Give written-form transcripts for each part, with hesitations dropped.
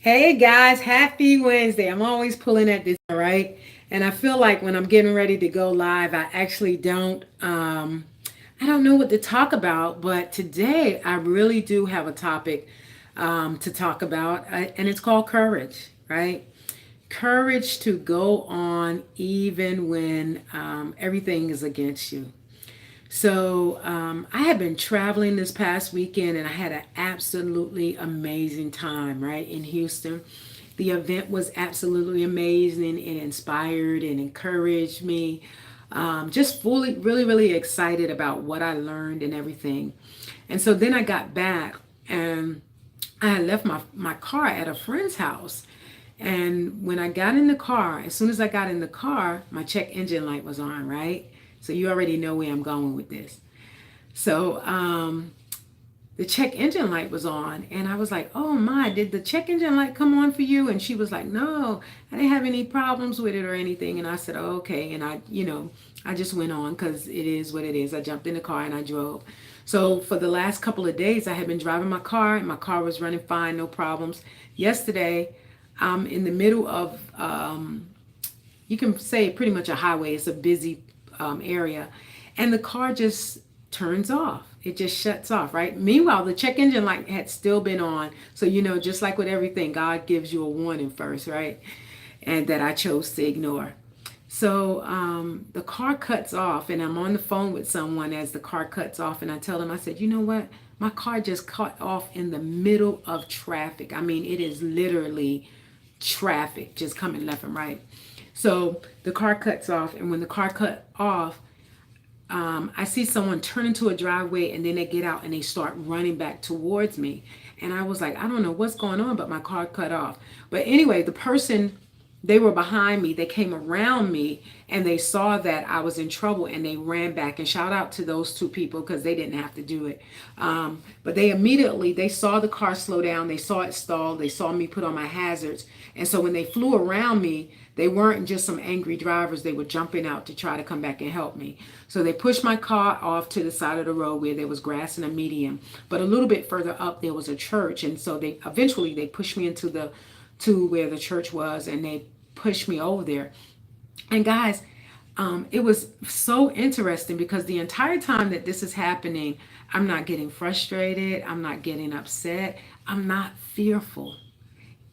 Hey guys, happy Wednesday. I'm always pulling at this, all right? And I feel like when I'm getting ready to go live, I actually I don't know what to talk about, but today I really do have a topic to talk about, and it's called courage, right? Courage to go on even when everything is against you. So I had been traveling this past weekend and I had an absolutely amazing time, right, in Houston. The event was absolutely amazing. It inspired and encouraged me. Just fully, really, really excited about what I learned and everything. And so then I got back and I had left my car at a friend's house. And when I got in the car, as soon as I got in the car, my check engine light was on, right? So you already know where I'm going with this. So the check engine light was on, and I was like, "Oh my, did the check engine light come on for you?" And she was like, "No, I didn't have any problems with it or anything." And I said, "Oh, okay." And I just went on because it is what it is. I jumped in the car and I drove. So for the last couple of days, I had been driving my car, and my car was running fine, no problems. Yesterday, I'm in the middle of you can say pretty much a highway. It's a busy area, and the car just turns off. It just shuts off, right? Meanwhile, the check engine light had still been on. So, just like with everything, God gives you a warning first, right? And that I chose to ignore. So the car cuts off, and I'm on the phone with someone as the car cuts off, and I tell them, I said, you know what? My car just cut off in the middle of traffic. I mean, it is literally traffic just coming left and right. So the car cuts off, and when the car cut off, I see someone turn into a driveway and then they get out and they start running back towards me. And I was like, I don't know what's going on, but my car cut off. But anyway, the person, they were behind me, they came around me and they saw that I was in trouble and they ran back. And shout out to those two people because they didn't have to do it. But they saw the car slow down, they saw it stall, they saw me put on my hazards. And so when they flew around me, they weren't just some angry drivers. They were jumping out to try to come back and help me. So they pushed my car off to the side of the road where there was grass and a median. But a little bit further up, there was a church. And so they pushed me into to where the church was, and they pushed me over there. And guys, it was so interesting because the entire time that this is happening, I'm not getting frustrated. I'm not getting upset. I'm not fearful.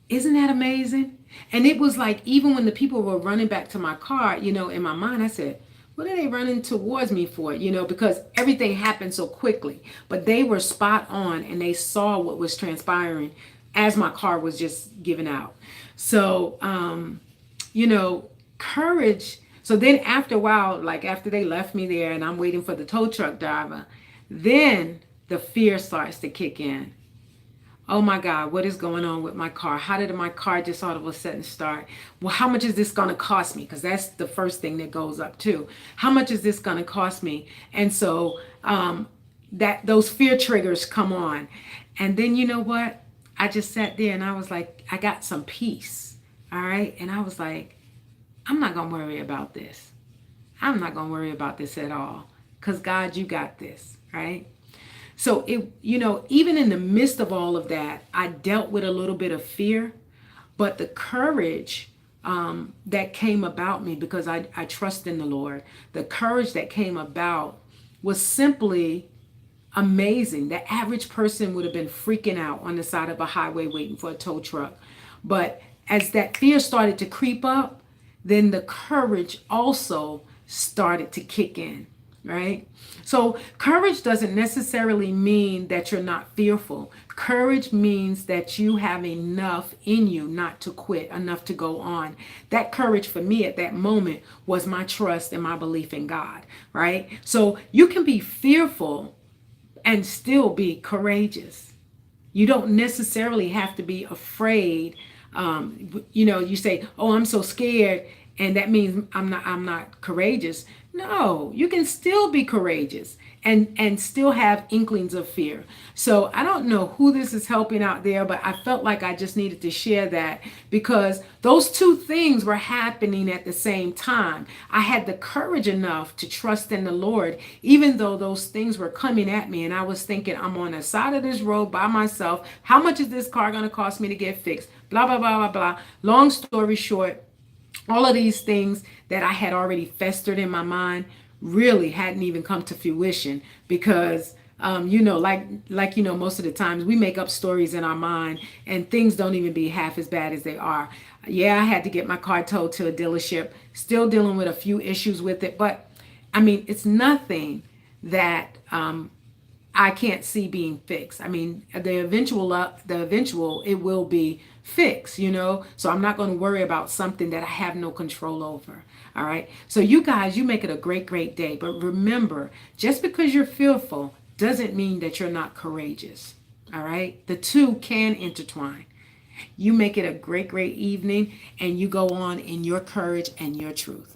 Isn't that amazing? And it was like, even when the people were running back to my car, in my mind, I said, what are they running towards me for? Because everything happened so quickly. But they were spot on and they saw what was transpiring as my car was just giving out. So, you know, courage. So then after a while, like after they left me there and I'm waiting for the tow truck driver, then the fear starts to kick in. Oh my God, what is going on with my car? How did my car just all of a sudden start? Well, how much is this going to cost me? Because that's the first thing that goes up too. How much is this going to cost me? And so that those fear triggers come on. And then you know what? I just sat there and I was like, I got some peace. All right. And I was like, I'm not going to worry about this. I'm not going to worry about this at all. Because God, you got this. Right. So even in the midst of all of that, I dealt with a little bit of fear, but the courage that came about me because I trust in the Lord, the courage that came about was simply amazing. The average person would have been freaking out on the side of a highway waiting for a tow truck. But as that fear started to creep up, then the courage also started to kick in, right? So courage doesn't necessarily mean that you're not fearful. Courage means that you have enough in you not to quit, enough to go on. That courage for me at that moment was my trust and my belief in God, right? So you can be fearful and still be courageous. You don't necessarily have to be afraid. You say, "Oh, I'm so scared," and that means I'm not courageous. No, you can still be courageous and still have inklings of fear. So I don't know who this is helping out there, but I felt like I just needed to share that because those two things were happening at the same time. I had the courage enough to trust in the Lord, even though those things were coming at me. And I was thinking, I'm on the side of this road by myself. How much is this car going to cost me to get fixed? Blah, blah, blah, blah, blah. Long story short, all of these things that I had already festered in my mind really hadn't even come to fruition because most of the times we make up stories in our mind and things don't even be half as bad as they are. Yeah, I had to get my car towed to a dealership, still dealing with a few issues with it, but I mean, it's nothing that I can't see being fixed. I mean, the eventual, it will be fixed. So I'm not going to worry about something that I have no control over. All right. So you guys, you make it a great, great day. But remember, just because you're fearful doesn't mean that you're not courageous. All right. The two can intertwine. You make it a great, great evening and you go on in your courage and your truth.